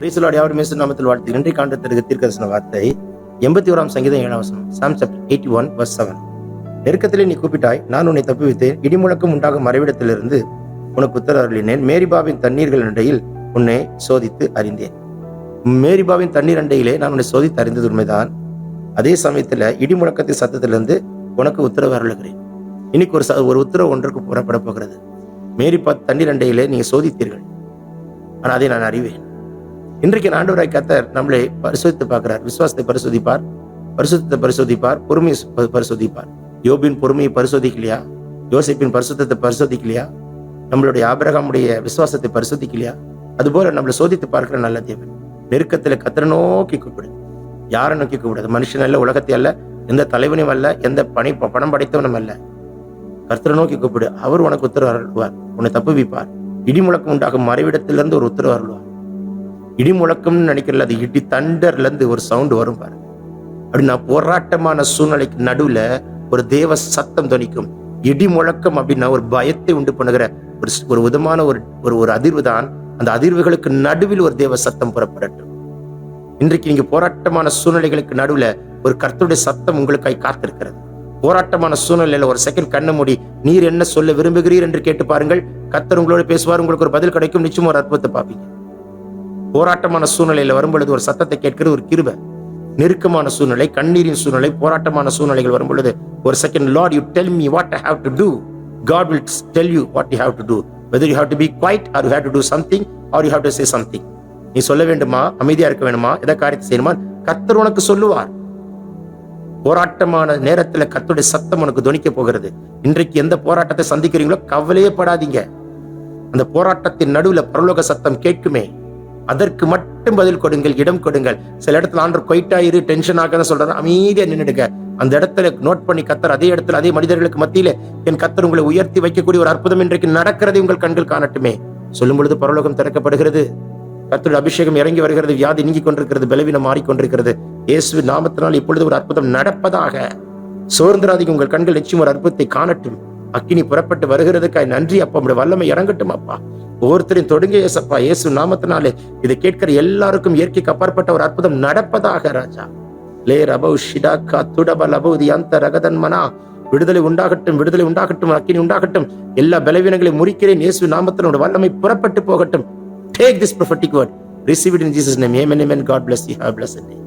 Price யாவரும் இயேசு நாமத்தில் வாழ்த்து. இன்றைய காண்டத்திற்கு தீர்க்கதரிசன வார்த்தை 81 சங்கீதம் 7 வசனம். Psalm chapter 81 verse 7. நெருக்கத்திலே நீ கூப்பிட்டாய், நான் உன்னை தப்புவித்தேன். இடிமுழக்கம் உண்டாகும் மறைவிடத்திலிருந்து உனக்கு உத்தரவருளினேன். மேரிபாவின் தண்ணீர்கள் அண்டையில் உன்னை சோதித்து அறிந்தேன். மேரிபாவின் தண்ணீர் அண்டையிலே நான் உன்னை சோதித்து அறிந்தது உண்மைதான். அதே சமயத்துல இடிமுழக்கத்தின் சத்தத்திலிருந்து உனக்கு உத்தரவு அருளுகிறேன். இன்னைக்கு ஒரு உத்தரவு ஒன்றுக்கு புறப்பட போகிறது. மேரிபா தண்ணீர் அண்டையிலே நீங்க சோதித்தீர்கள், ஆனா அதை நான் அறிவேன். இன்றைக்கு ஆண்டவராய் கர்த்தர் நம்மளை பரிசோதித்து பார்க்கிறார். விசுவாசத்தை பரிசோதிப்பார், பரிசுத்தத்தை பரிசோதிப்பார், பொறுமையை பரிசோதிப்பார். யோபின் பொறுமையை பரிசோதிக்கலையா? யோசேப்பின் பரிசுத்தத்தை பரிசோதிக்கலையா? நம்மளுடைய ஆபிரகாமுடைய விசுவாசத்தை பரிசோதிக்கலையா? அதுபோல நம்மளை சோதித்து பார்க்கிற நல்ல தேவன். நெருக்கத்துல கர்த்தரை நோக்கி கூப்பிடு. யாரை நோக்கி கூப்பிடாது? மனுஷன் அல்ல, உலகத்தை அல்ல, எந்த தலைவனையும் அல்ல, எந்த பணம் படைத்தவனும் அல்ல. கர்த்தரை நோக்கி கூப்பிடு. அவர் உனக்கு உத்தரவு அருள்வார், உன்னை தப்புவிப்பார். இடி முழக்கம் உண்டாகும் மறைவிடத்திலிருந்து ஒரு உத்தரவு அருள்வார். இடி முழக்கம்னு நினைக்கிறல, அது இடி தண்டர்ல இருந்து ஒரு சவுண்ட் வரும் பாரு. அப்படின்னா போராட்டமான சூழ்நிலைக்கு நடுவுல ஒரு தேவ சத்தம் துணிக்கும். இடி முழக்கம் அப்படின்னா ஒரு பயத்தை உண்டு பண்ணுகிற ஒரு விதமான ஒரு அதிர்வு தான். அந்த அதிர்வுகளுக்கு நடுவில் ஒரு தேவ சத்தம் புறப்படட்டும். இன்றைக்கு நீங்க போராட்டமான சூழ்நிலைகளுக்கு நடுவுல ஒரு கர்த்தருடைய சத்தம் உங்களுக்காய் காத்திருக்கிறது. போராட்டமான சூழ்நிலையில ஒரு செகண்ட் கண்ண மூடி நீர் என்ன சொல்ல விரும்புகிறீர் என்று கேட்டு பாருங்கள். கர்த்தர் உங்களோட பேசுவார், உங்களுக்கு ஒரு பதில் கிடைக்கும். நிச்சயமா ஒரு அற்புதத்தை பார்ப்பீங்க. போராட்டமான சூழ்நிலையில வரும்பொழுது ஒரு சத்தத்தை கேட்கிறது ஒரு கிருபை. நெருக்கமான சூழ்நிலை, கண்ணீரின் சூழ்நிலை, போராட்டமான சூழ்நிலைகள் வரும்பொழுது ஒரு second, Lord, you tell me what I have to do. God will tell you what you have to do. Whether you have to be quiet or you have to do something or you have to say something. நீ சொல்ல வேண்டுமா, அமைதியா இருக்க வேண்டுமா, எதை காரியத்தை செய்யணுமா, கர்த்தர் உனக்கு சொல்லுவார். போராட்டமான நேரத்துல கர்த்தருடைய சத்தம் உனக்கு துணிக்க போகிறது. இன்றைக்கு எந்த போராட்டத்தை சந்திக்கிறீங்களோ கவலையே படாதீங்க. அந்த போராட்டத்தின் நடுவுல பரலோக சத்தம் கேட்குமே, அதற்கு மட்டும் பதில் கொடுங்கள், இடம் கொடுங்கள். சில இடத்துல ஆண்டவர் கொயிட்டாயிரு, டென்ஷன் ஆகாத சொல்றாரு, அமைதியா நின்னுடுங்க. அந்த இடத்துல நோட் பண்ணி கர்த்தர் அதே இடத்துல அதே மனிதர்களுக்கு மத்தியில என் கர்த்தர் உங்களை உயர்த்தி வைக்கக்கூடிய ஒரு அற்புதம் இன்றைக்கு நடக்கிறதை உங்கள் கண்கள் காணட்டுமே. சொல்லும் பொழுது பரலோகம் திறக்கப்படுகிறது, கர்த்தருடைய அபிஷேகம் இறங்கி வருகிறது, வியாதி நீங்கி கொண்டிருக்கிறது, பலவீனம் மாறிக்கொண்டிருக்கிறது. இயேசு நாமத்தினால் இப்பொழுது ஒரு அற்புதம் நடப்பதாக. சோர்ந்திராதிக்கு உங்கள் கண்கள் நிச்சயம் ஒரு அற்புதத்தை காணட்டும். அக்கினி புறப்பட்டு வருகிறதுக்காய் நன்றி அப்பா. உங்களுடைய வல்லமை இறங்கட்டும் அப்பா. ஒவ்வொருத்தரையும் தொடுங்க ஏசப்பா. இயேசு நாமத்தினாலே இதை கேட்கிற எல்லாருக்கும் இயற்கைக்கு அப்பாற்பட்ட ஒரு அற்புதம் நடப்பதாக ராஜா. லே ரபௌ ஷிடாக்கா துடப லபௌதி அந்த ரகதன்மனா. விடுதலை உண்டாகட்டும், விடுதலை உண்டாகட்டும், அக்கினி உண்டாகட்டும். எல்லா பலவீனங்களையும் முறிக்கிறேன் இயேசு நாமத்தினோட வல்லமை புறப்பட்டு போகட்டும். Take this prophetic word. Receive it in Jesus' name. Amen, amen. God bless you. Have a blessed day.